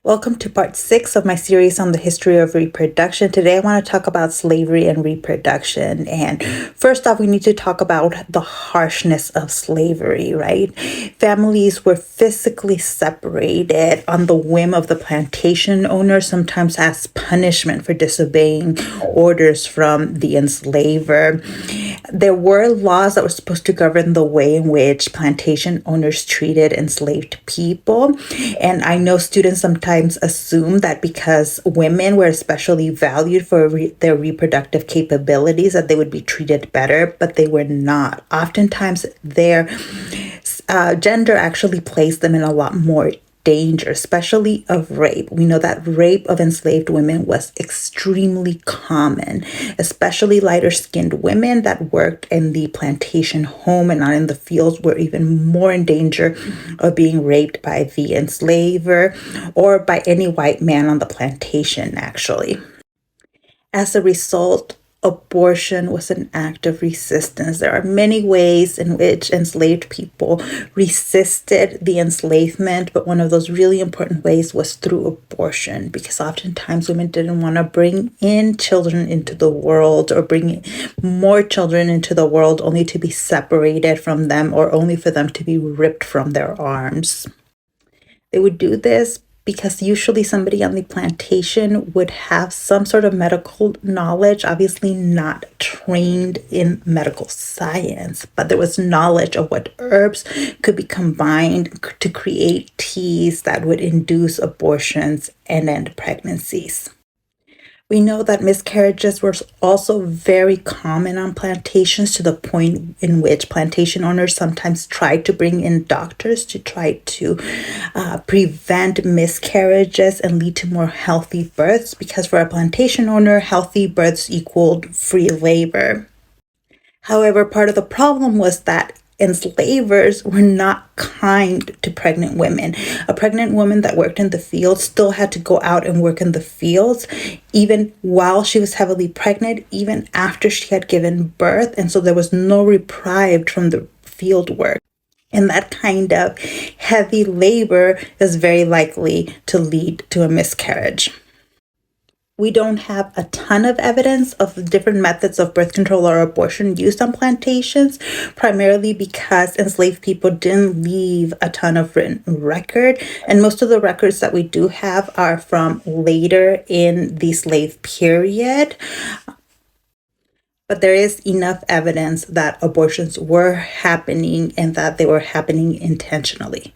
Welcome to part 6 of my series on the history of reproduction. Today I want to talk about slavery and reproduction. And first off, we need to talk about the harshness of slavery, right? Families were physically separated on the whim of the plantation owner, sometimes as punishment for disobeying orders from the enslaver. There were laws that were supposed to govern the way in which plantation owners treated enslaved people. And I know students sometimes assume that because women were especially valued for their reproductive capabilities, that they would be treated better, but they were not. Oftentimes, their gender actually placed them in a lot more danger, especially of rape. We know that rape of enslaved women was extremely common, especially lighter skinned women that worked in the plantation home and not in the fields were even more in danger of being raped by the enslaver or by any white man on the plantation, actually. As a result, abortion was an act of resistance. There are many ways in which enslaved people resisted the enslavement, but one of those really important ways was through abortion, because oftentimes women didn't want to bring in children into the world or bring more children into the world only to be separated from them or only for them to be ripped from their arms. They would do this because usually somebody on the plantation would have some sort of medical knowledge, obviously not trained in medical science, but there was knowledge of what herbs could be combined to create teas that would induce abortions and end pregnancies. We know that miscarriages were also very common on plantations, to the point in which plantation owners sometimes tried to bring in doctors to try to prevent miscarriages and lead to more healthy births, because for a plantation owner, healthy births equaled free labor. However, part of the problem was that enslavers were not kind to pregnant women. A pregnant woman that worked in the fields still had to go out and work in the fields, even while she was heavily pregnant, even after she had given birth. And so there was no reprieve from the field work. And that kind of heavy labor is very likely to lead to a miscarriage. We don't have a ton of evidence of the different methods of birth control or abortion used on plantations, primarily because enslaved people didn't leave a ton of written record. And most of the records that we do have are from later in the slave period. But there is enough evidence that abortions were happening and that they were happening intentionally.